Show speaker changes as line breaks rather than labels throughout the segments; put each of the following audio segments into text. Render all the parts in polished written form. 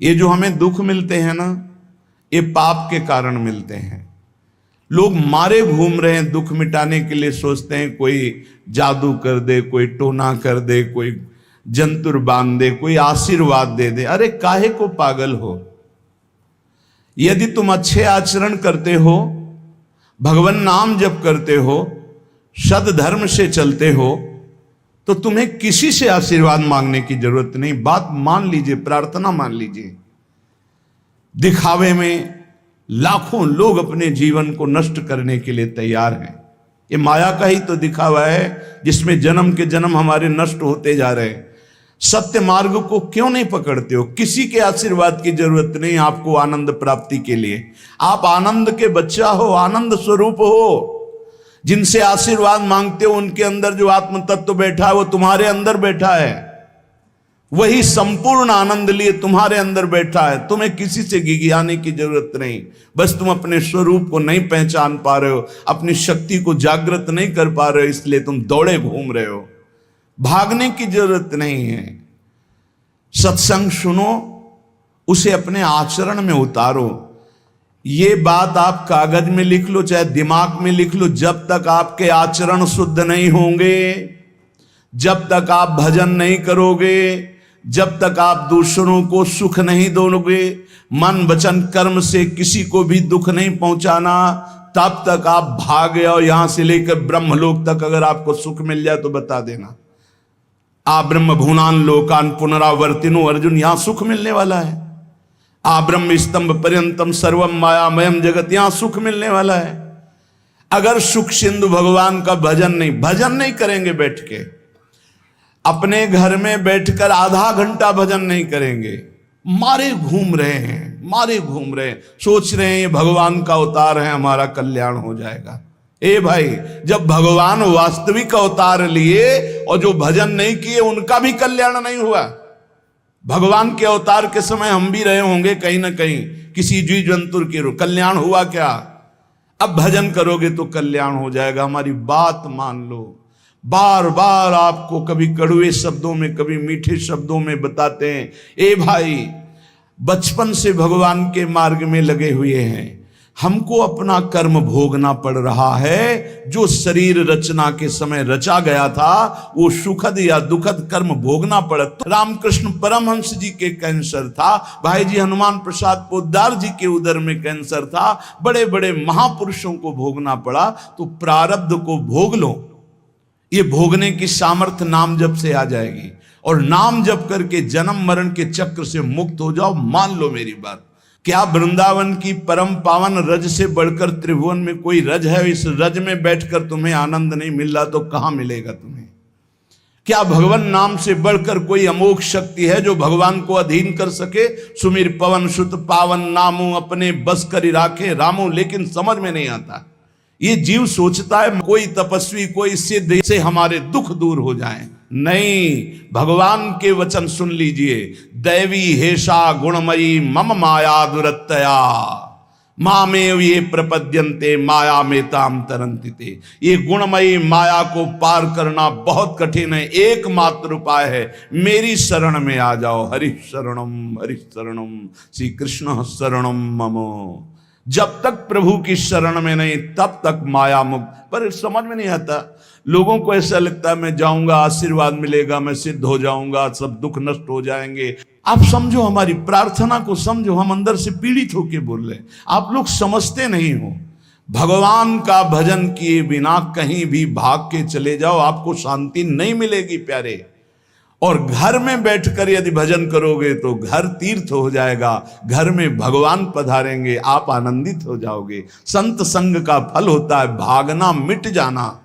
ये जो हमें दुख मिलते हैं ना, ये पाप के कारण मिलते हैं। लोग मारे घूम रहे हैं, दुख मिटाने के लिए सोचते हैं कोई जादू कर दे, कोई टोना कर दे, कोई जंतुर बांध दे, कोई आशीर्वाद दे दे। अरे काहे को पागल हो? यदि तुम अच्छे आचरण करते हो, भगवान नाम जप करते हो, सद धर्म से चलते हो, तो तुम्हें किसी से आशीर्वाद मांगने की जरूरत नहीं। बात मान लीजिए, प्रार्थना मान लीजिए। दिखावे में लाखों लोग अपने जीवन को नष्ट करने के लिए तैयार हैं। ये माया का ही तो दिखावा है जिसमें जन्म के जन्म हमारे नष्ट होते जा रहे हैं। सत्य मार्ग को क्यों नहीं पकड़ते हो? किसी के आशीर्वाद की जरूरत नहीं आपको आनंद प्राप्ति के लिए। आप आनंद के बच्चा हो, आनंद स्वरूप हो। जिनसे आशीर्वाद मांगते हो उनके अंदर जो आत्म तत्व बैठा है वो तुम्हारे अंदर बैठा है। वही संपूर्ण आनंद लिए तुम्हारे अंदर बैठा है। तुम्हें किसी से गिगियाने की जरूरत नहीं। बस तुम अपने स्वरूप को नहीं पहचान पा रहे हो, अपनी शक्ति को जागृत नहीं कर पा रहे हो, इसलिए तुम दौड़े घूम रहे हो। भागने की जरूरत नहीं है। सत्संग सुनो, उसे अपने आचरण में उतारो। ये बात आप कागज में लिख लो, चाहे दिमाग में लिख लो। जब तक आपके आचरण शुद्ध नहीं होंगे, जब तक आप भजन नहीं करोगे, जब तक आप दूसरों को सुख नहीं दोगे, मन वचन कर्म से किसी को भी दुख नहीं पहुंचाना, तब तक आप भागे। और यहां से लेकर ब्रह्मलोक तक अगर आपको सुख मिल जाए तो बता देना। आ ब्रह्म भुवनान लोकान पुनरावर्तिनो, अर्जुन यहां सुख मिलने वाला है। आ ब्रह्म स्तंभ पर्यंतम सर्वम मायामयम जगत, यहां सुख मिलने वाला है। अगर सुख सिंधु भगवान का भजन नहीं करेंगे, बैठ के अपने घर में बैठकर आधा घंटा भजन नहीं करेंगे, मारे घूम रहे हैं, सोच रहे हैं ये भगवान का अवतार है, हमारा कल्याण हो जाएगा। ए भाई, जब भगवान वास्तविक अवतार लिए और जो भजन नहीं किए उनका भी कल्याण नहीं हुआ। भगवान के अवतार के समय हम भी रहे होंगे कहीं ना कहीं, किसी जीव जंतु के कल्याण हुआ क्या? अब भजन करोगे तो कल्याण हो जाएगा। हमारी बात मान लो। बार बार आपको कभी कड़वे शब्दों में, कभी मीठे शब्दों में बताते हैं, ए भाई, बचपन से भगवान के मार्ग में लगे हुए हैं, हमको अपना कर्म भोगना पड़ रहा है। जो शरीर रचना के समय रचा गया था, वो सुखद या दुखद कर्म भोगना पड़ा। तो रामकृष्ण परमहंस जी के कैंसर था, भाई जी हनुमान प्रसाद पोद्दार जी के उदर में कैंसर था, बड़े बड़े महापुरुषों को भोगना पड़ा। तो प्रारब्ध को भोग लो। ये भोगने की सामर्थ्य नाम जप से आ जाएगी, और नाम जप करके जन्म मरण के चक्र से मुक्त हो जाओ। मान लो मेरी बात। क्या वृंदावन की परम पावन रज से बढ़कर त्रिभुवन में कोई रज है? इस रज में बैठकर तुम्हें आनंद नहीं मिल रहा तो कहां मिलेगा तुम्हें? क्या भगवान नाम से बढ़कर कोई अमोघ शक्ति है जो भगवान को अधीन कर सके? सुमिर पवन सुत पावन नामो, अपने बस कर राखे रामो। लेकिन समझ में नहीं आता। ये जीव सोचता है कोई तपस्वी, कोई सिद्ध से हमारे दुख दूर हो जाएं। नहीं, भगवान के वचन सुन लीजिए। दैवी हेषा गुणमयी मम माया दुरत्तया, मामेव ये प्रपद्यन्ते माया में ताम तरंतिते। ये गुणमयी माया को पार करना बहुत कठिन है। एकमात्र उपाय है, मेरी शरण में आ जाओ। हरि शरणम श्री कृष्ण शरणम मम। जब तक प्रभु की शरण में नहीं, तब तक माया मुक्त। पर समझ में नहीं आता। लोगों को ऐसा लगता है मैं जाऊंगा, आशीर्वाद मिलेगा, मैं सिद्ध हो जाऊंगा, सब दुख नष्ट हो जाएंगे। आप समझो, हमारी प्रार्थना को समझो। हम अंदर से पीड़ित होके बोल रहे हैं, आप लोग समझते नहीं हो। भगवान का भजन किए बिना कहीं भी भाग के चले जाओ, आपको शांति नहीं मिलेगी प्यारे। और घर में बैठकर यदि भजन करोगे तो घर तीर्थ हो जाएगा। घर में भगवान पधारेंगे, आप आनंदित हो जाओगे। संत संग का फल होता है भागना, मिट जाना।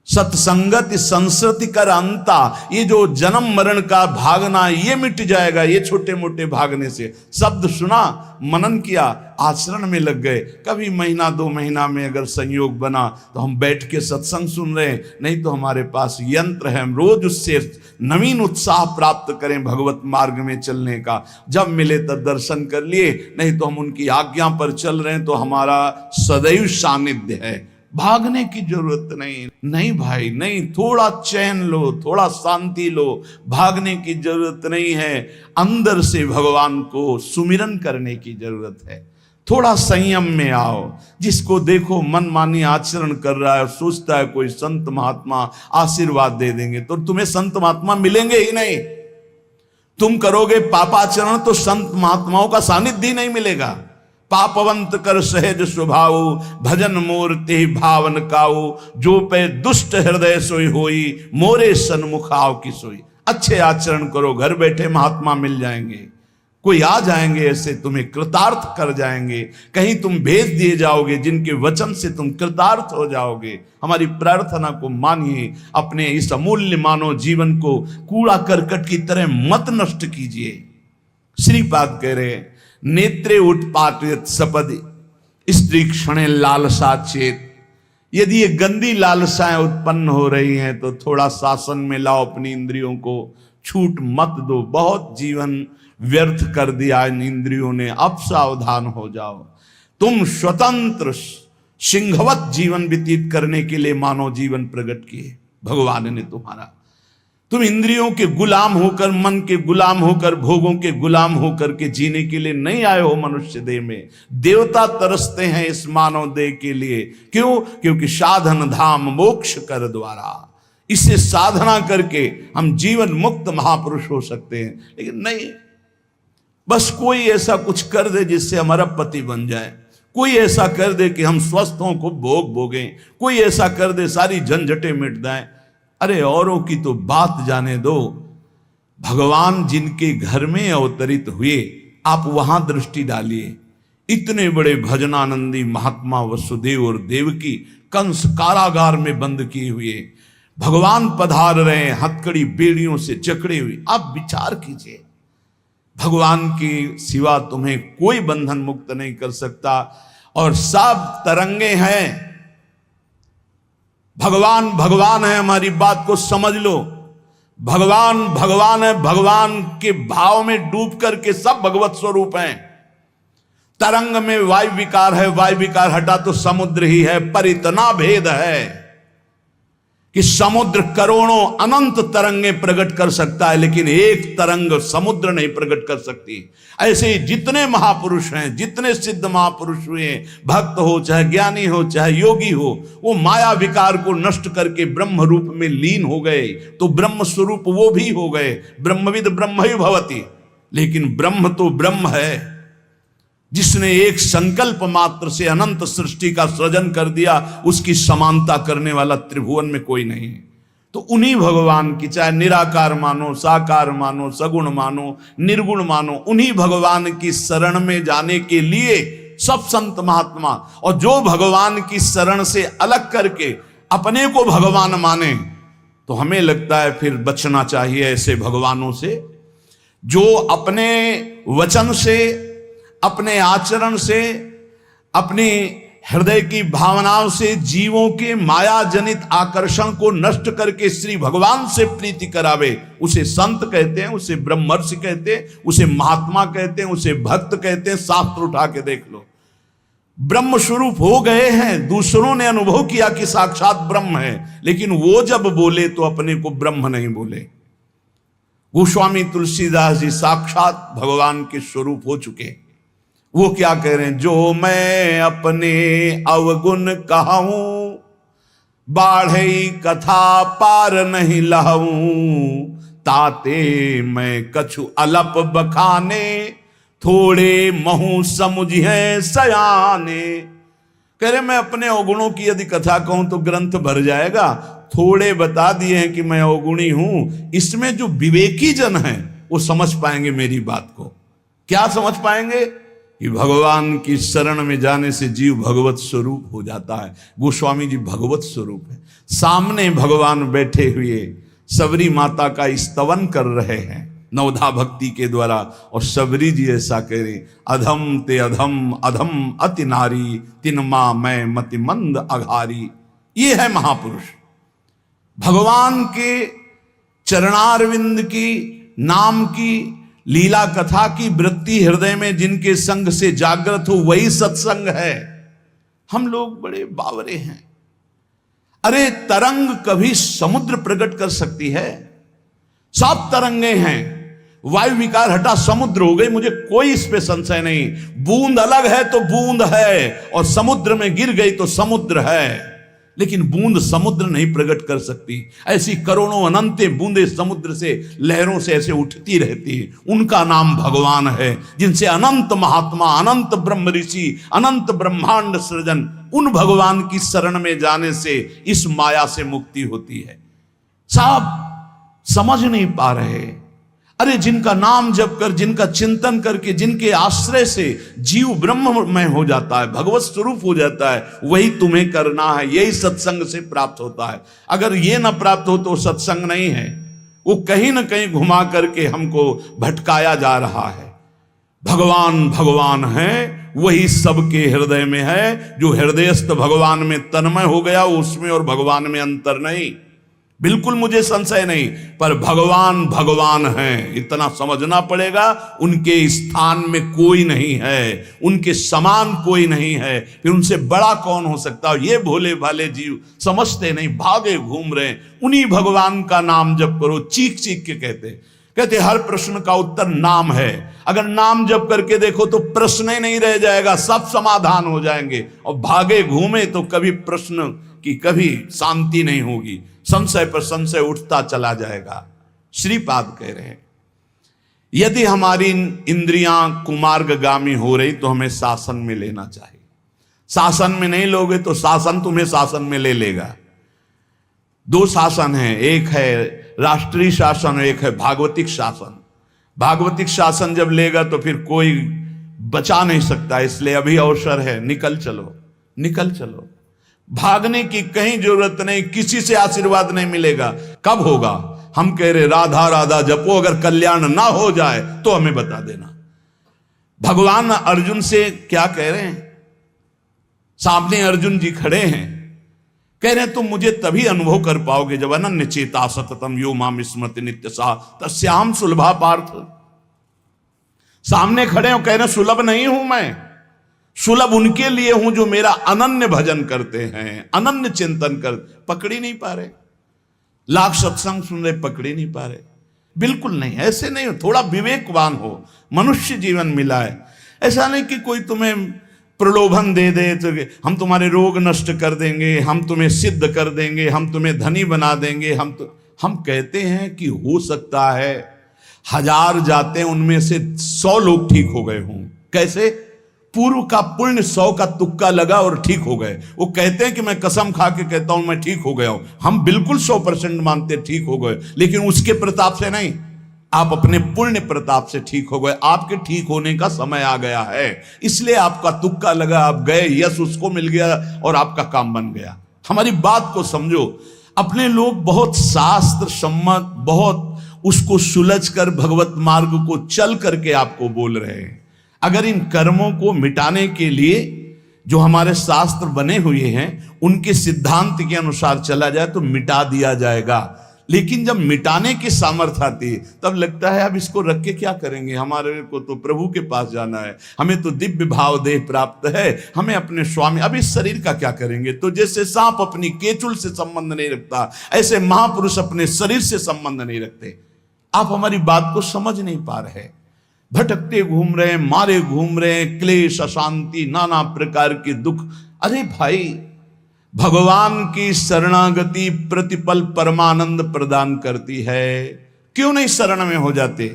सत्संगति संस्कृति कर अंता, ये जो जन्म मरण का भागना, ये मिट जाएगा। ये छोटे मोटे भागने से, शब्द सुना, मनन किया, आचरण में लग गए। कभी महीना 2 महीना में अगर संयोग बना तो हम बैठ के सत्संग सुन रहे हैं, नहीं तो हमारे पास यंत्र है, हम रोज उससे नवीन उत्साह प्राप्त करें भगवत मार्ग में चलने का। जब मिले तब दर्शन कर लिए, नहीं तो हम उनकी आज्ञा पर चल रहे हैं तो हमारा सदैव सानिध्य है। भागने की जरूरत नहीं। नहीं भाई नहीं, थोड़ा चैन लो, थोड़ा शांति लो, भागने की जरूरत नहीं है। अंदर से भगवान को सुमिरन करने की जरूरत है। थोड़ा संयम में आओ। जिसको देखो मनमानी आचरण कर रहा है, सोचता है कोई संत महात्मा आशीर्वाद दे देंगे, तो तुम्हें संत महात्मा मिलेंगे ही नहीं। तुम करोगे पापाचरण तो संत महात्माओं का सानिध्य ही नहीं मिलेगा। पापवंत कर सहज स्वभाव, भजन मूर्ति भावन काऊ, जो पे दुष्ट हृदय सोई होई, मोरे सन्मुख आव की सोई। अच्छे आचरण करो, घर बैठे महात्मा मिल जाएंगे, कोई आ जाएंगे ऐसे, तुम्हें कृतार्थ कर जाएंगे। कहीं तुम भेज दिए जाओगे जिनके वचन से तुम कृतार्थ हो जाओगे। हमारी प्रार्थना को मानिए, अपने इस अमूल्य मानव जीवन को कूड़ा करकट की तरह मत नष्ट कीजिए। श्रीपाद कह रहे, नेत्रे उत्पाटित सपदि स्त्री क्षणे लालसा चेत। यदि ये गंदी लालसाएं उत्पन्न हो रही हैं तो थोड़ा शासन में लाओ अपनी इंद्रियों को, छूट मत दो। बहुत जीवन व्यर्थ कर दिया इन इंद्रियों ने, अब सावधान हो जाओ। तुम स्वतंत्र सिंहवत जीवन व्यतीत करने के लिए मानव जीवन प्रकट किए भगवान ने तुम्हारा। तुम इंद्रियों के गुलाम होकर, मन के गुलाम होकर, भोगों के गुलाम होकर के जीने के लिए नहीं आए हो मनुष्य देह में। देवता तरसते हैं इस मानव देह के लिए। क्यों? क्योंकि साधन धाम मोक्ष कर द्वारा, इससे साधना करके हम जीवन मुक्त महापुरुष हो सकते हैं। लेकिन नहीं, बस कोई ऐसा कुछ कर दे जिससे हमारा पति बन जाए, कोई ऐसा कर दे कि हम स्वस्थों को भोग भोगें, कोई ऐसा कर दे सारी झंझटें मिट जाएं। अरे औरों की तो बात जाने दो, भगवान जिनके घर में अवतरित हुए आप वहां दृष्टि डालिए। इतने बड़े भजनानंदी महात्मा वसुदेव और देवकी कंस कारागार में बंद किए हुए, भगवान पधार रहे हैं हथकड़ी बेड़ियों से जकड़े हुए। आप विचार कीजिए, भगवान की सिवा तुम्हें कोई बंधन मुक्त नहीं कर सकता। और सब तरंगे हैं, भगवान भगवान है, हमारी बात को समझ लो। भगवान भगवान है, भगवान के भाव में डूब करके सब भगवत स्वरूप हैं। तरंग में वायु विकार है, वायु विकार हटा तो समुद्र ही है। पर इतना भेद है कि समुद्र करोड़ों अनंत तरंगें प्रकट कर सकता है, लेकिन एक तरंग समुद्र नहीं प्रकट कर सकती। ऐसे ही जितने महापुरुष हैं, जितने सिद्ध महापुरुष हुए, भक्त हो चाहे ज्ञानी हो चाहे योगी हो, वो माया विकार को नष्ट करके ब्रह्म रूप में लीन हो गए, तो ब्रह्म स्वरूप वो भी हो गए। ब्रह्मविद ब्रह्म ही भवति। लेकिन ब्रह्म तो ब्रह्म है, जिसने एक संकल्प मात्र से अनंत सृष्टि का सृजन कर दिया, उसकी समानता करने वाला त्रिभुवन में कोई नहीं है। तो उन्हीं भगवान की, चाहे निराकार मानो, साकार मानो, सगुण मानो, निर्गुण मानो, उन्हीं भगवान की शरण में जाने के लिए सब संत महात्मा, और जो भगवान की शरण से अलग करके अपने को भगवान माने, तो हमें लगता है फिर बचना चाहिए ऐसे भगवानों से, जो अपने वचन से, अपने आचरण से, अपनी हृदय की भावनाओं से जीवों के माया जनित आकर्षण को नष्ट करके श्री भगवान से प्रीति करावे। उसे संत कहते हैं, उसे ब्रह्मर्षि कहते हैं, उसे महात्मा कहते हैं, उसे भक्त कहते हैं। शास्त्र उठा के देख लो, ब्रह्म स्वरूप हो गए हैं। दूसरों ने अनुभव किया कि साक्षात ब्रह्म है, लेकिन वो जब बोले तो अपने को ब्रह्म नहीं बोले। गोस्वामी तुलसीदास जी साक्षात भगवान के स्वरूप हो चुके। वो क्या कह रहे हैं? जो मैं अपने अवगुण कहूं, बाढ़े कथा पार नहीं लहूं, ताते मैं कछु अलप बखाने, थोड़े महू समुझे सयाने। कह रहे मैं अपने अवगुणों की यदि कथा कहूं तो ग्रंथ भर जाएगा। थोड़े बता दिए हैं कि मैं अवगुणी हूं, इसमें जो विवेकी जन हैं वो समझ पाएंगे मेरी बात को। क्या समझ पाएंगे? कि भगवान की शरण में जाने से जीव भगवत स्वरूप हो जाता है। गोस्वामी जी भगवत स्वरूप है, सामने भगवान बैठे हुए सबरी माता का स्तवन कर रहे हैं नवधा भक्ति के द्वारा। और सबरी जी ऐसा कह रहे, अधम ते अधम, अधम अति नारी, तिन मां मैं मति मंद अघारी। ये है महापुरुष, भगवान के चरणारविंद की नाम की लीला कथा की वृत्ति हृदय में जिनके संग से जागृत हो, वही सत्संग है। हम लोग बड़े बावरे हैं, अरे तरंग कभी समुद्र प्रकट कर सकती है? 7 तरंगे हैं, वायु विकार हटा समुद्र हो गई, मुझे कोई इस पे संशय नहीं। बूंद अलग है तो बूंद है, और समुद्र में गिर गई तो समुद्र है, लेकिन बूंद समुद्र नहीं प्रकट कर सकती। ऐसी करोड़ों अनंत बूंदे समुद्र से, लहरों से ऐसे उठती रहती है। उनका नाम भगवान है, जिनसे अनंत महात्मा, अनंत ब्रह्म ऋषि, अनंत ब्रह्मांड सृजन, उन भगवान की शरण में जाने से इस माया से मुक्ति होती है। साहब समझ नहीं पा रहे। अरे जिनका नाम जप कर, जिनका चिंतन करके, जिनके आश्रय से जीव ब्रह्ममय हो जाता है, भगवत स्वरूप हो जाता है, वही तुम्हें करना है। यही सत्संग से प्राप्त होता है। अगर ये ना प्राप्त हो तो सत्संग नहीं है, वो कहीं ना कहीं घुमा करके हमको भटकाया जा रहा है। भगवान भगवान है, वही सबके हृदय में है। जो हृदयस्थ भगवान में तन्मय हो गया, उसमें और भगवान में अंतर नहीं, बिल्कुल मुझे संशय नहीं। पर भगवान भगवान हैं, इतना समझना पड़ेगा। उनके स्थान में कोई नहीं है, उनके समान कोई नहीं है, फिर उनसे बड़ा कौन हो सकता है? ये भोले भाले जीव समझते नहीं, भागे घूम रहे। उन्हीं भगवान का नाम जप करो, चीख चीख के कहते हर प्रश्न का उत्तर नाम है। अगर नाम जप करके देखो तो प्रश्न ही नहीं रह जाएगा, सब समाधान हो जाएंगे। और भागे घूमे तो कभी प्रश्न की कभी शांति नहीं होगी, संशय पर संशय उठता चला जाएगा। श्रीपाद कह रहे हैं, यदि हमारी इंद्रियां कुमार्गगामी हो रही तो हमें शासन में लेना चाहिए। शासन में नहीं लोगे तो शासन तुम्हें शासन में ले लेगा। 2 शासन है, एक है राष्ट्रीय शासन, एक है भागवतिक शासन। भागवतिक शासन जब लेगा तो फिर कोई बचा नहीं सकता। इसलिए अभी अवसर है, निकल चलो, निकल चलो। भागने की कहीं जरूरत नहीं, किसी से आशीर्वाद नहीं मिलेगा। कब होगा? हम कह रहे राधा राधा जपो, अगर कल्याण ना हो जाए तो हमें बता देना। भगवान अर्जुन से क्या कह रहे हैं? सामने अर्जुन जी खड़े हैं, कह रहे हैं तुम मुझे तभी अनुभव कर पाओगे जब अनन्य चेता सततम यो माम स्मृति नित्य सा तस्याम सुलभा पार्थ। सामने खड़े हो, कह रहे सुलभ नहीं हूं मैं, सुलभ उनके लिए हूं जो मेरा अनन्य भजन करते हैं, अनन्य चिंतन कर। पकड़ी नहीं पा रहे, लाख सत्संग सुन रहे, पकड़ी नहीं पा रहे। बिल्कुल नहीं, ऐसे नहीं हो। थोड़ा विवेकवान हो, मनुष्य जीवन मिला है। ऐसा नहीं कि कोई तुम्हें प्रलोभन दे दे तो हम तुम्हारे रोग नष्ट कर देंगे, हम तुम्हें सिद्ध कर देंगे, हम तुम्हें धनी बना देंगे। हम कहते हैं कि हो सकता है 1000 जाते हैं, उनमें से 100 लोग ठीक हो गए हों। कैसे? पूर्व का पुण्य 100 का तुक्का लगा और ठीक हो गए। वो कहते हैं कि मैं कसम खा के कहता हूं मैं ठीक हो गया हूं। हम बिल्कुल 100% मानते ठीक हो गए, लेकिन उसके प्रताप से नहीं, आप अपने पुण्य प्रताप से ठीक हो गए। आपके ठीक होने का समय आ गया है, इसलिए आपका तुक्का लगा, आप गए, यश उसको मिल गया और आपका काम बन गया। हमारी बात को समझो। अपने लोग बहुत शास्त्र सम्मत, बहुत उसको सुलझ कर भगवत मार्ग को चल करके आपको बोल रहे हैं। अगर इन कर्मों को मिटाने के लिए जो हमारे शास्त्र बने हुए हैं उनके सिद्धांत के अनुसार चला जाए तो मिटा दिया जाएगा। लेकिन जब मिटाने की सामर्थ्य आती है तब लगता है अब इसको रख के क्या करेंगे, हमारे को तो प्रभु के पास जाना है, हमें तो दिव्य भाव देह प्राप्त है, हमें अपने स्वामी, अब इस शरीर का क्या करेंगे। तो जैसे सांप अपनी केचुल से संबंध नहीं रखता, ऐसे महापुरुष अपने शरीर से संबंध नहीं रखते। आप हमारी बात को समझ नहीं पा रहे, भटकते घूम रहे हैं, मारे घूम रहे हैं, क्लेश, अशांति, नाना प्रकार के दुख। अरे भाई, भगवान की शरणागति प्रतिपल परमानंद प्रदान करती है। क्यों नहीं शरण में हो जाते?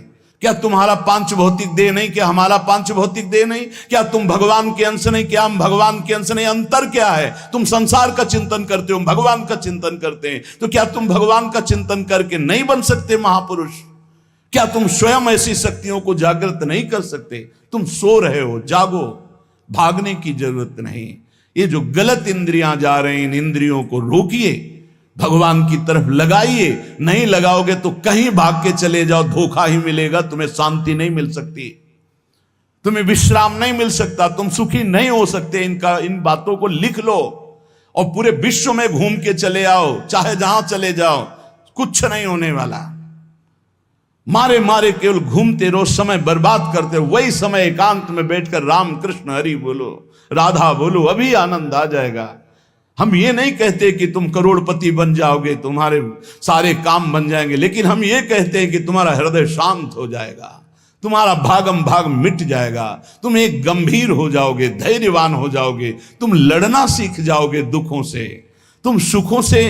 क्या तुम्हारा पांच भौतिक देह नहीं? क्या हमारा पांच भौतिक देह नहीं? क्या तुम भगवान के अंश नहीं? क्या हम भगवान के अंश नहीं? अंतर क्या है? तुम संसार का चिंतन करते हो, भगवान का चिंतन करते हैं, तो क्या तुम भगवान का चिंतन करके नहीं बन सकते महापुरुष? क्या तुम स्वयं ऐसी शक्तियों को जागृत नहीं कर सकते? तुम सो रहे हो, जागो, भागने की जरूरत नहीं। ये जो गलत इंद्रियां जा रही, इन इंद्रियों को रोकिए, भगवान की तरफ लगाइए। नहीं लगाओगे तो कहीं भाग के चले जाओ, धोखा ही मिलेगा, तुम्हें शांति नहीं मिल सकती, तुम्हें विश्राम नहीं मिल सकता, तुम सुखी नहीं हो सकते। इन बातों को लिख लो और पूरे विश्व में घूम के चले आओ, चाहे जहां चले जाओ, कुछ नहीं होने वाला। मारे मारे केवल घूमते रहो, समय बर्बाद करते हो। वही समय एकांत में बैठकर राम कृष्ण हरि बोलो, राधा बोलो, अभी आनंद आ जाएगा। हम ये नहीं कहते कि तुम करोड़पति बन जाओगे, तुम्हारे सारे काम बन जाएंगे, लेकिन हम ये कहते हैं कि तुम्हारा हृदय शांत हो जाएगा, तुम्हारा भागम भाग मिट जाएगा, तुम एक गंभीर हो जाओगे, धैर्यवान हो जाओगे, तुम लड़ना सीख जाओगे दुखों से, तुम सुखों से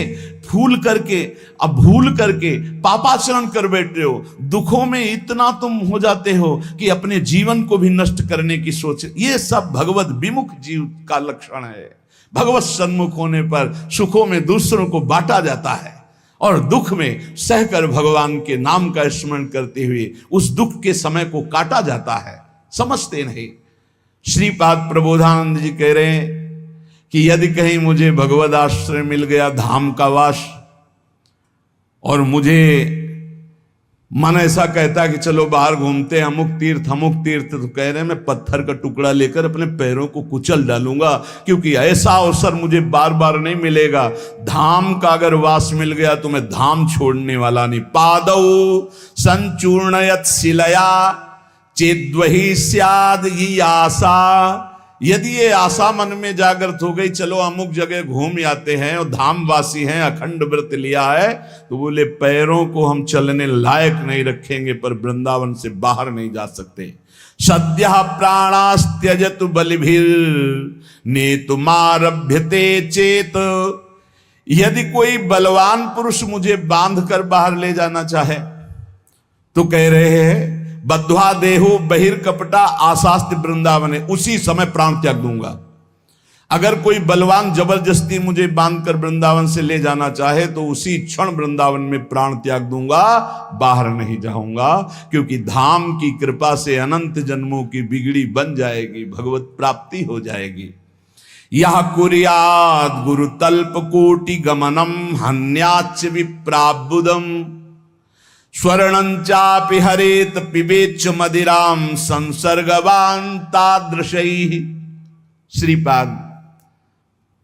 भूल करके पापाचरण कर बैठे हो, दुखों में इतना तुम हो जाते हो कि अपने जीवन को भी नष्ट करने की सोच। ये सब भगवत विमुख जीव का लक्षण है। भगवत सन्मुख होने पर सुखों में दूसरों को बांटा जाता है और दुख में सहकर भगवान के नाम का स्मरण करते हुए उस दुख के समय को काटा जाता है, समझते नहीं। श्रीपाद प्रबोधानंद जी कह रहे हैं कि यदि कहीं मुझे भगवद आश्रय मिल गया, धाम का वास, और मुझे मन ऐसा कहता कि चलो बाहर घूमते हैं, अमुक तीर्थ, तो कह रहे हैं मैं पत्थर का टुकड़ा लेकर अपने पैरों को कुचल डालूंगा, क्योंकि ऐसा अवसर मुझे बार बार नहीं मिलेगा। धाम का अगर वास मिल गया तो मैं धाम छोड़ने वाला नहीं। पादौ संचूर्णयत शिलया चेद्वहि स्याद ये आशा। यदि ये आशा मन में जागृत हो गई, चलो अमुक जगह घूम आते हैं और धामवासी हैं, अखंड व्रत लिया है, तो बोले पैरों को हम चलने लायक नहीं रखेंगे, पर वृंदावन से बाहर नहीं जा सकते। सद्यः प्राणास्त्यजतु बलिभिर नेतुमारभ्यते चेत। यदि कोई बलवान पुरुष मुझे बांध कर बाहर ले जाना चाहे तो कह रहे हैं बद्ध्वा देहो बहिर्कपटा आशास्ति वृंदावन, उसी समय प्राण त्याग दूंगा। अगर कोई बलवान जबरदस्ती मुझे बांधकर वृंदावन से ले जाना चाहे तो उसी क्षण वृंदावन में प्राण त्याग दूंगा, बाहर नहीं जाऊंगा, क्योंकि धाम की कृपा से अनंत जन्मों की बिगड़ी बन जाएगी, भगवत प्राप्ति हो जाएगी। यह कुर्याद गुरु तल्प कोटि गमनम हन्याच विप्राबुदम स्वर्णंचापि हरेत पिबेच मदिराम संसर्गवान तादृशैः। श्रीपाद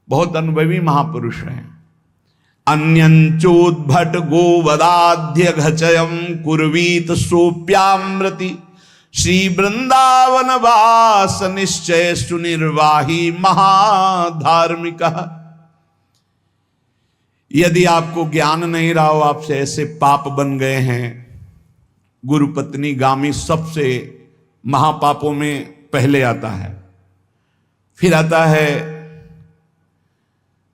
बहुत अनुभवी महापुरुष हैं। अन्यंचोद्भट गोवदाध्य घचयम कुर्वीत सोप्यामृति श्री वृंदावन वास निश्चय सुनिर्वाही महाधार्मिक। यदि आपको ज्ञान नहीं रहा हो, आपसे ऐसे पाप बन गए हैं, गुरुपत्नी गामी सबसे महापापों में पहले आता है, फिर आता है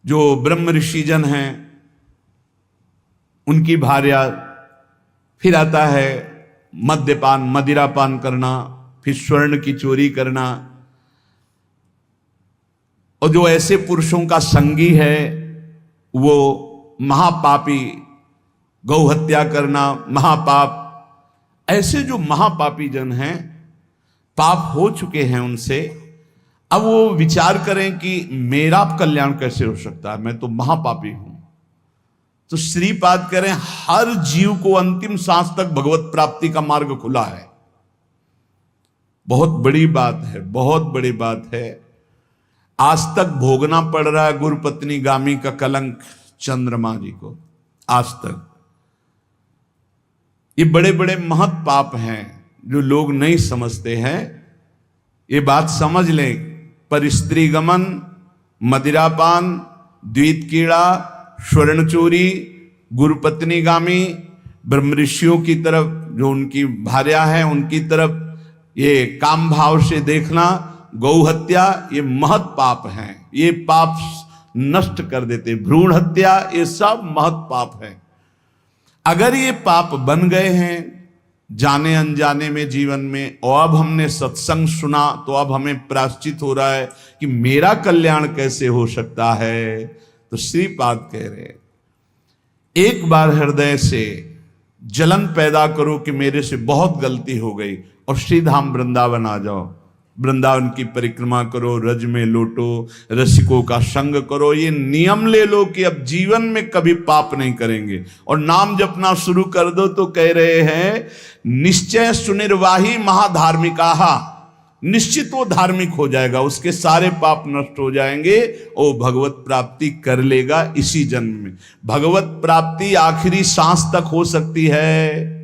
जो ब्रह्म ऋषिजन हैं उनकी भार्या, फिर आता है मद्यपान मदिरापान करना, फिर स्वर्ण की चोरी करना, और जो ऐसे पुरुषों का संगी है वो महापापी, गौ हत्या करना महापाप। ऐसे जो महापापी जन हैं, पाप हो चुके हैं उनसे, अब वो विचार करें कि मेरा कल्याण कैसे हो सकता है, मैं तो महापापी हूं। तो श्रीपाद कह रहे हैं हर जीव को अंतिम सांस तक भगवत प्राप्ति का मार्ग खुला है। बहुत बड़ी बात है, बहुत बड़ी बात है। आज तक भोगना पड़ रहा है गुरुपत्नी गामी का कलंक चंद्रमा जी को, आज तक। ये बड़े बड़े महत पाप हैं जो लोग नहीं समझते हैं। ये बात समझ लें, पर स्त्री गमन, मदिरापान, द्वैत कीड़ा, स्वर्ण चोरी, गुरुपत्नी गामी, ब्रह्म ऋषियों की तरफ जो उनकी भार्या है उनकी तरफ ये काम भाव से देखना, गौ हत्या, ये महत पाप हैं। ये पाप नष्ट कर देते। भ्रूण हत्या, ये सब महत पाप है। अगर ये पाप बन गए हैं जाने अनजाने में जीवन में, और अब हमने सत्संग सुना तो अब हमें प्रायश्चित हो रहा है कि मेरा कल्याण कैसे हो सकता है, तो श्रीपाद कह रहे एक बार हृदय से जलन पैदा करो कि मेरे से बहुत गलती हो गई, और श्रीधाम वृंदावन आ जाओ। वृंदावन की परिक्रमा करो, रज में लोटो, रसिकों का संग करो। ये नियम ले लो कि अब जीवन में कभी पाप नहीं करेंगे, और नाम जपना शुरू कर दो। तो कह रहे हैं निश्चय सुनिर्वाही महाधार्मिकाहा, निश्चित वो धार्मिक हो जाएगा, उसके सारे पाप नष्ट हो जाएंगे, वो भगवत प्राप्ति कर लेगा इसी जन्म में। भगवत प्राप्ति आखिरी सांस तक हो सकती है।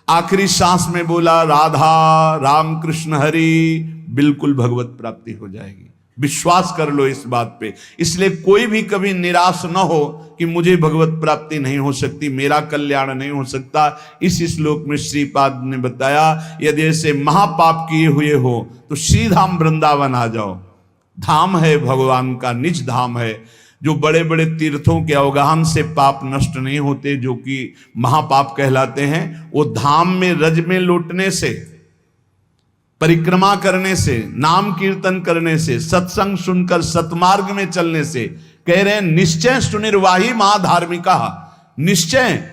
आखिरी सांस में बोला राधा राम कृष्ण हरि, बिल्कुल भगवत प्राप्ति हो जाएगी। विश्वास कर लो इस बात पे। इसलिए कोई भी कभी निराश न हो कि मुझे भगवत प्राप्ति नहीं हो सकती, मेरा कल्याण नहीं हो सकता। इस श्लोक में श्रीपाद ने बताया, यदि ऐसे महापाप किए हुए हो तो श्रीधाम वृंदावन आ जाओ। धाम है भगवान का, निज धाम है। जो बड़े बड़े तीर्थों के अवगाहन से पाप नष्ट नहीं होते, जो कि महापाप कहलाते हैं, वो धाम में रज में लौटने से, परिक्रमा करने से, नाम कीर्तन करने से, सत्संग सुनकर सतमार्ग में चलने से। कह रहे हैं निश्चय सुनिर्वाही महाधार्मिका, निश्चय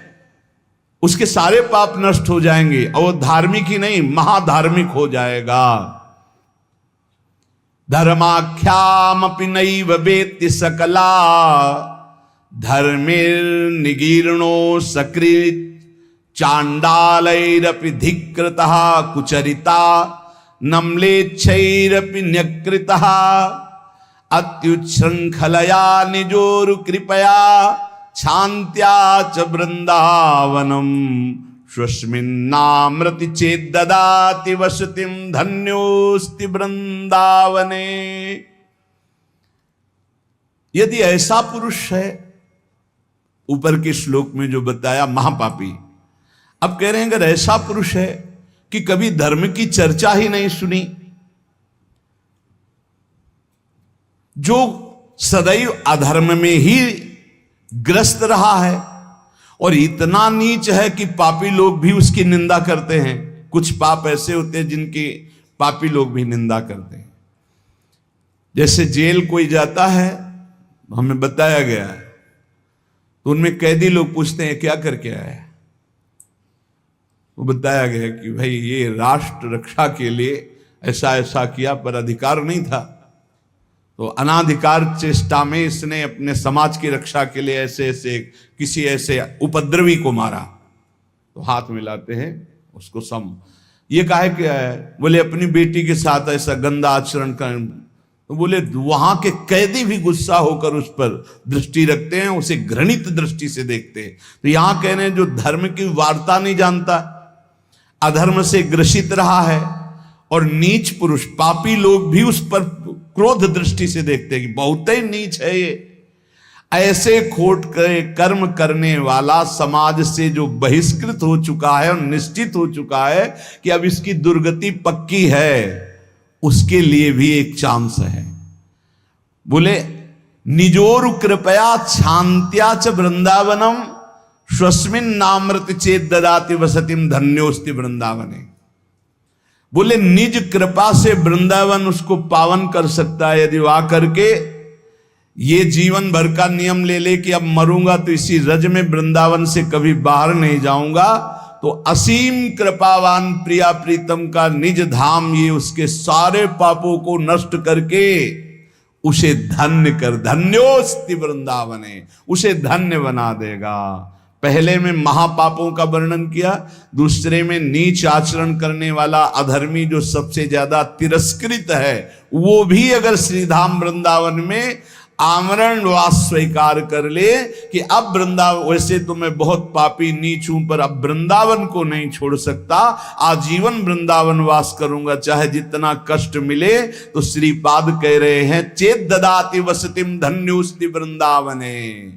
उसके सारे पाप नष्ट हो जाएंगे और वो धार्मिक ही नहीं महाधार्मिक हो जाएगा। धर्माख्यामपि नैव वेत्ति सकला धर्मिर्निगीर्णो सकृत् चांडालैरपि धिक्कृतः कुचरिता नम्लेच्छैरपि न्यकृतः अत्युच्छृंखलया निजोरु कृपया शान्त्या च वृंदावनम स्वस्मिन्नामृति चेद्ददाति वसतिं धन्योस्ति वृंदावने। यदि ऐसा पुरुष है, ऊपर के श्लोक में जो बताया महापापी, अब कह रहे हैं अगर ऐसा पुरुष है कि कभी धर्म की चर्चा ही नहीं सुनी, जो सदैव अधर्म में ही ग्रस्त रहा है और इतना नीच है कि पापी लोग भी उसकी निंदा करते हैं। कुछ पाप ऐसे होते हैं जिनकी पापी लोग भी निंदा करते हैं। जैसे जेल कोई जाता है, हमें बताया गया है, तो उनमें कैदी लोग पूछते हैं क्या करके आया। वो बताया गया कि भाई ये राष्ट्र रक्षा के लिए ऐसा ऐसा किया, पर अधिकार नहीं था, तो अनाधिकार चेष्टा में इसने अपने समाज की रक्षा के लिए ऐसे ऐसे किसी ऐसे उपद्रवी को मारा। तो हाथ मिलाते हैं उसको सम, ये काहे क्या है? बोले अपनी बेटी के साथ ऐसा गंदा आचरण कर। तो बोले वहां के कैदी भी गुस्सा होकर उस पर दृष्टि रखते हैं, उसे घृणित दृष्टि से देखते हैं। तो यहां कह रहे हैं जो धर्म की वार्ता नहीं जानता, अधर्म से ग्रसित रहा है, और नीच पुरुष पापी लोग भी उस पर क्रोध दृष्टि से देखते हैं कि बहुत ही नीच है ये। ऐसे खोट कर्म करने वाला समाज से जो बहिष्कृत हो चुका है और निश्चित हो चुका है कि अब इसकी दुर्गति पक्की है, उसके लिए भी एक चांस है। बोले निजोरु कृपया शांत्या च वृंदावनम स्वस्मिन् नामृत चेत ददाति वसतिम धन्योस्ति वृंदावने। बोले निज कृपा से वृंदावन उसको पावन कर सकता है। यदि वह करके ये जीवन भर का नियम ले ले कि अब मरूंगा तो इसी रज में वृंदावन से कभी बाहर नहीं जाऊंगा, तो असीम कृपावान प्रिया प्रीतम का निज धाम ये उसके सारे पापों को नष्ट करके उसे धन्य कर, धन्योस्ति वृंदावने, उसे धन्य बना देगा। पहले में महापापों का वर्णन किया, दूसरे में नीच आचरण करने वाला अधर्मी जो सबसे ज्यादा तिरस्कृत है, वो भी अगर श्रीधाम वृंदावन में आमरण वास स्वीकार कर ले कि अब वृंदावन, वैसे तो मैं बहुत पापी नीच हूं पर अब वृंदावन को नहीं छोड़ सकता, आजीवन वृंदावन वास करूंगा चाहे जितना कष्ट मिले, तो श्रीपाद कह रहे हैं चेत ददाति वसतिम धन्योस्ति वृंदावने।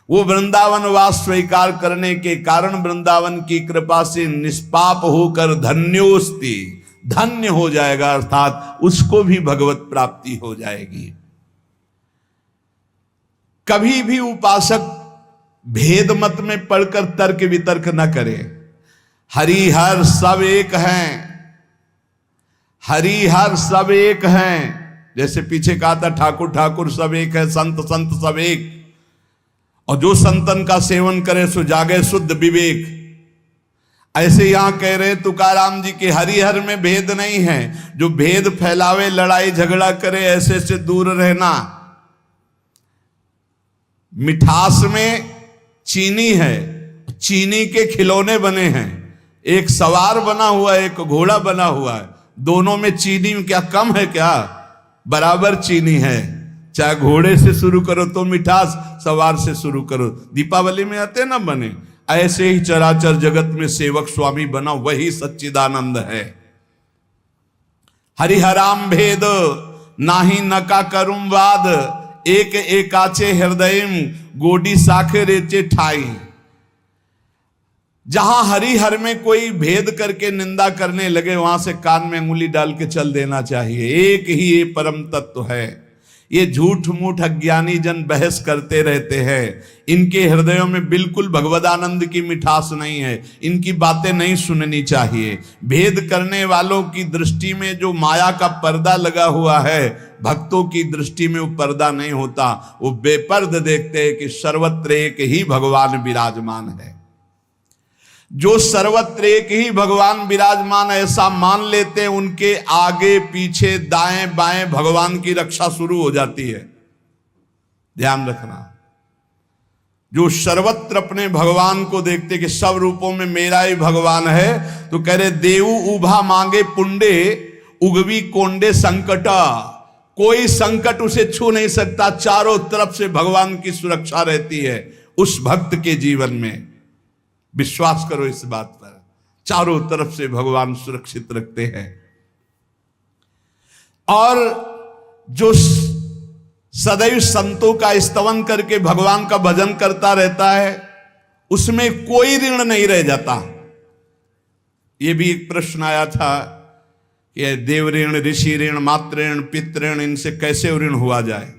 वो वृंदावन वास स्वीकार करने के कारण वृंदावन की कृपा से निष्पाप होकर धन्योस्ति, धन्य हो जाएगा, अर्थात उसको भी भगवत प्राप्ति हो जाएगी। कभी भी उपासक भेद मत में पढ़कर तर्क वितर्क न करे। हरि हर सब एक हैं, हरि हर सब एक हैं। जैसे पीछे कहा था ठाकुर ठाकुर सब एक है, संत संत सब एक, और जो संतन का सेवन करे सो जागे शुद्ध विवेक। ऐसे यहां कह रहे तुकाराम जी के हरिहर में भेद नहीं है। जो भेद फैलावे, लड़ाई झगड़ा करे, ऐसे से दूर रहना। मिठास में चीनी है, चीनी के खिलौने बने हैं, एक सवार बना हुआ है, एक घोड़ा बना हुआ है, दोनों में चीनी क्या कम है क्या? बराबर चीनी है। चाहे घोड़े से शुरू करो तो मिठास, सवार से शुरू करो। दीपावली में आते ना बने, ऐसे ही चराचर जगत में सेवक स्वामी बना, वही सच्चिदानंद है। हरिहराम भेद नाही नका करुम वाद एक एकाचे हृदयम गोडी साखे रेचे ठाई। जहां हरिहर में कोई भेद करके निंदा करने लगे वहां से कान में अंगुली डाल के चल देना चाहिए। एक ही ये परम तत्व है। ये झूठ मूठ अज्ञानी जन बहस करते रहते हैं, इनके हृदयों में बिल्कुल भगवदानंद की मिठास नहीं है, इनकी बातें नहीं सुननी चाहिए। भेद करने वालों की दृष्टि में जो माया का पर्दा लगा हुआ है, भक्तों की दृष्टि में वो पर्दा नहीं होता। वो बेपर्द देखते हैं कि सर्वत्र एक ही भगवान विराजमान है। जो सर्वत्र एक ही भगवान विराजमान ऐसा मान लेते हैं, उनके आगे पीछे दाएं बाएं भगवान की रक्षा शुरू हो जाती है। ध्यान रखना, जो सर्वत्र अपने भगवान को देखते कि सब रूपों में मेरा ही भगवान है, तो कह रहे देवु उभा मांगे पुंडे उगवी कोंडे संकटा। कोई संकट उसे छू नहीं सकता, चारों तरफ से भगवान की सुरक्षा रहती है उस भक्त के जीवन में। विश्वास करो इस बात पर, चारों तरफ से भगवान सुरक्षित रखते हैं। और जो सदैव संतों का स्तवन करके भगवान का भजन करता रहता है, उसमें कोई ऋण नहीं रह जाता। यह भी एक प्रश्न आया था कि देव ऋण, ऋषि ऋण, मातृ ऋण, पितृ ऋण, इनसे कैसे ऋण हुआ जाए।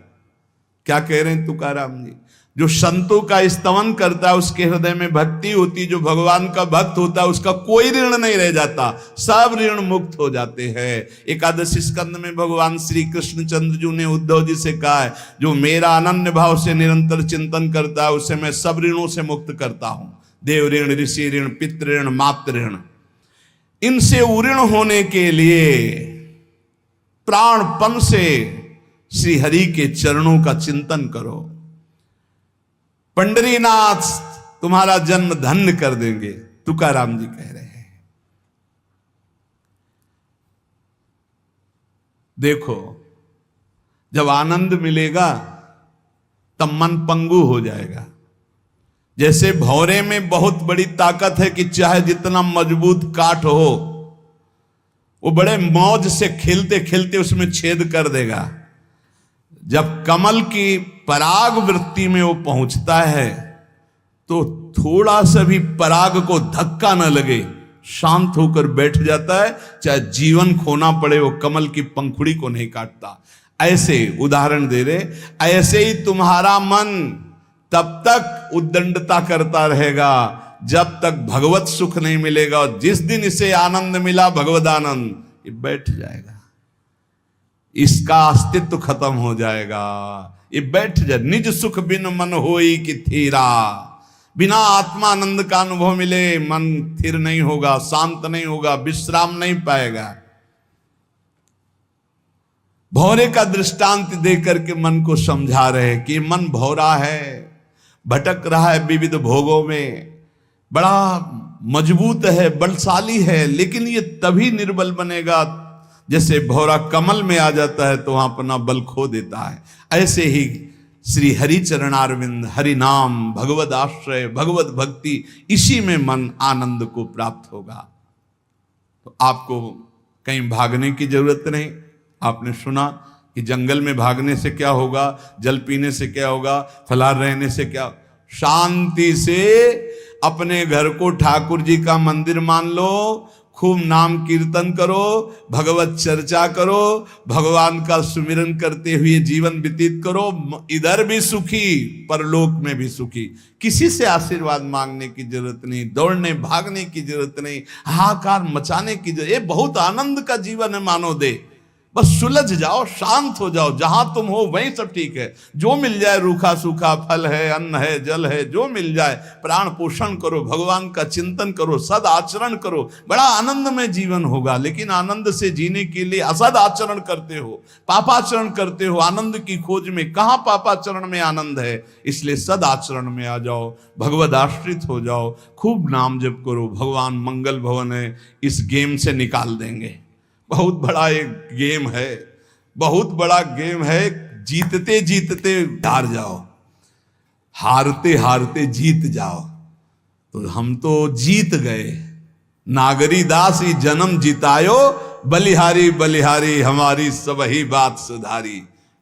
क्या कह रहे हैं तुकाराम जी? जो संतों का स्तवन करता है, उसके हृदय में भक्ति होती, जो भगवान का भक्त होता है, उसका कोई ऋण नहीं रह जाता, सब ऋण मुक्त हो जाते हैं। एकादशी स्कंद में भगवान श्री कृष्णचंद्र जी ने उद्धव जी से कहा है, जो मेरा अनन्य भाव से निरंतर चिंतन करता है, उसे मैं सब ऋणों से मुक्त करता हूं। देव ऋण, ऋषि ऋण, पितृ ऋण, मातृ ऋण, इनसे उऋण होने के लिए प्राणपन से श्री हरि के चरणों का चिंतन करो। पंडरीनाथ तुम्हारा जन्म धन्य कर देंगे, तुकाराम जी कह रहे हैं। देखो, जब आनंद मिलेगा तब मन पंगु हो जाएगा। जैसे भौरे में बहुत बड़ी ताकत है कि चाहे जितना मजबूत काठ हो, वो बड़े मौज से खेलते खेलते उसमें छेद कर देगा। जब कमल की पराग वृत्ति में वो पहुंचता है, तो थोड़ा सा भी पराग को धक्का न लगे, शांत होकर बैठ जाता है। चाहे जीवन खोना पड़े, वो कमल की पंखुड़ी को नहीं काटता। ऐसे उदाहरण दे रहे, ऐसे ही तुम्हारा मन तब तक उद्दंडता करता रहेगा जब तक भगवत सुख नहीं मिलेगा। और जिस दिन इसे आनंद मिला, भगवदानंद, ये बैठ जाएगा, इसका अस्तित्व खत्म हो जाएगा, ये बैठ जाए। निज सुख बिन मन होई कि थीरा। बिना आत्मानंद का अनुभव मिले मन स्थिर नहीं होगा, शांत नहीं होगा, विश्राम नहीं पाएगा। भौरे का दृष्टांत देकर के मन को समझा रहे कि मन भौरा है, भटक रहा है विविध भोगों में, बड़ा मजबूत है, बलशाली है, लेकिन ये तभी निर्बल बनेगा जैसे भौरा कमल में आ जाता है तो वहां अपना बल खो देता है। ऐसे ही श्री हरि चरणारविंद, हरि नाम, भगवद आश्रय, भगवत भक्ति, इसी में मन आनंद को प्राप्त होगा। तो आपको कहीं भागने की जरूरत नहीं। आपने सुना कि जंगल में भागने से क्या होगा, जल पीने से क्या होगा, फलाहार रहने से क्या। शांति से अपने घर को ठाकुर जी का मंदिर मान लो, खूब नाम कीर्तन करो, भगवत चर्चा करो, भगवान का सुमिरन करते हुए जीवन व्यतीत करो। इधर भी सुखी, परलोक में भी सुखी। किसी से आशीर्वाद मांगने की जरूरत नहीं, दौड़ने भागने की जरूरत नहीं, हाहाकार मचाने की जरूरत। ये बहुत आनंद का जीवन है मानो दे। बस सुलझ जाओ, शांत हो जाओ, जहां तुम हो वहीं सब ठीक है। जो मिल जाए, रूखा सूखा फल है, अन्न है, जल है, जो मिल जाए, प्राण पोषण करो, भगवान का चिंतन करो, सद आचरण करो, बड़ा आनंद में जीवन होगा। लेकिन आनंद से जीने के लिए असद आचरण करते हो, पापाचरण करते हो, आनंद की खोज में। कहां पापाचरण में आनंद है? इसलिए सद आचरण में आ जाओ, भगवद आश्रित हो जाओ, खूब नाम जप करो। भगवान मंगल भवन है, इस गेम से निकाल देंगे। बहुत बड़ा एक गेम है, बहुत बड़ा गेम है। जीतते जीतते हार जाओ, हारते हारते जीत जाओ। तो हम तो जीत गए। नागरी दास ही जन्म जितायो, बलिहारी बलिहारी हमारी सबही बात सुधारी,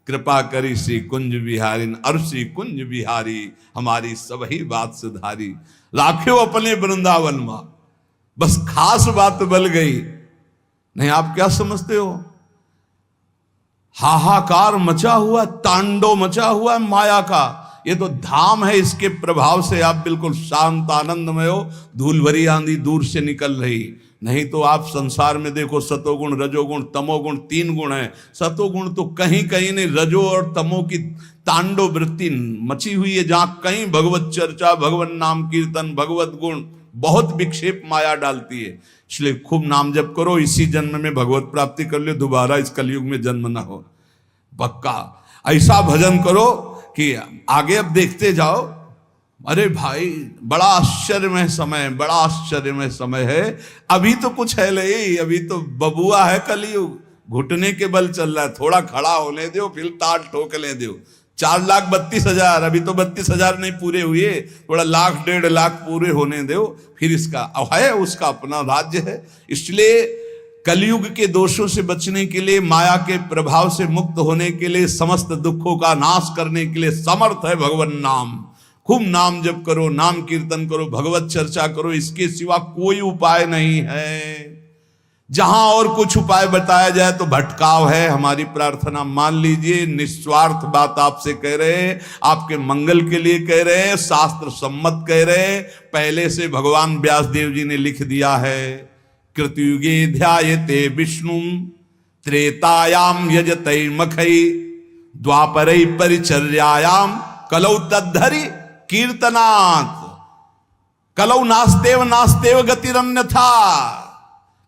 कृपा करी श्री कुंज बिहारी और श्री कुंज बिहारी हमारी सबही बात सुधारी। राख्यो अपने वृंदावन मां, बस खास बात बल गई। नहीं, आप क्या समझते हो, हाहाकार मचा हुआ, तांडव मचा हुआ है माया का। ये तो धाम है, इसके प्रभाव से आप बिल्कुल शांत आनंदमय हो, धूल भरी आंधी दूर से निकल रही। नहीं तो आप संसार में देखो, सतोगुण रजोगुण तमोगुण 3 गुण है। सतोगुण तो कहीं कहीं नहीं, रजो और तमो की तांडव वृत्ति मची हुई है। जहां कहीं भगवत चर्चा, भगवत नाम कीर्तन, भगवत गुण, बहुत विक्षेप माया डालती है। इसलिए खूब नाम जप करो, इसी जन्म में भगवत प्राप्ति कर लो, दोबारा इस कलयुग में जन्म ना हो। पक्का ऐसा भजन करो कि आगे अब देखते जाओ। अरे भाई, बड़ा आश्चर्यमय समय, बड़ा आश्चर्यमय समय है। अभी तो कुछ है नहीं, अभी तो बबुआ है कलयुग, घुटने के बल चल रहा है। थोड़ा खड़ा होने दो, फिर ताल ठोकने दो। 4,32,000, अभी तो 32,000 नहीं पूरे हुए, थोड़ा 1,00,000 1.5 लाख पूरे होने दो, फिर इसका है, उसका अपना राज्य है। इसलिए कलयुग के दोषों से बचने के लिए, माया के प्रभाव से मुक्त होने के लिए, समस्त दुखों का नाश करने के लिए समर्थ है भगवान नाम। खूब नाम जप करो, नाम कीर्तन करो, भगवत चर्चा करो, इसके सिवा कोई उपाय नहीं है। जहां और कुछ उपाय बताया जाए तो भटकाव है। हमारी प्रार्थना मान लीजिए, निस्वार्थ बात आपसे कह रहे हैं, आपके मंगल के लिए कह रहे हैं, शास्त्र सम्मत कह रहे हैं। पहले से भगवान व्यासदेव जी ने लिख दिया है, कृतयुगे ध्यायते विष्णु त्रेतायाम यजते मखई द्वापरै परिचर्यायाम कलौ तद्धरि कीर्तनात्। कलौ नास्तेव नास्तेव गतिरन्यथा।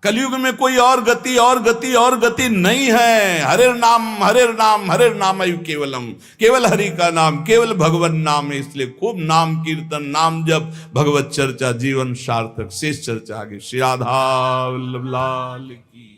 कलयुग में कोई और गति और गति और गति नहीं है। हरे नाम हरे नाम हरे नाम केवलम, केवल हरि का नाम, केवल भगवत नाम है। इसलिए खूब नाम कीर्तन, नाम जप, भगवत चर्चा, जीवन सार्थक। शेष चर्चा आगे। श्री राधा वल्लभ लाल की।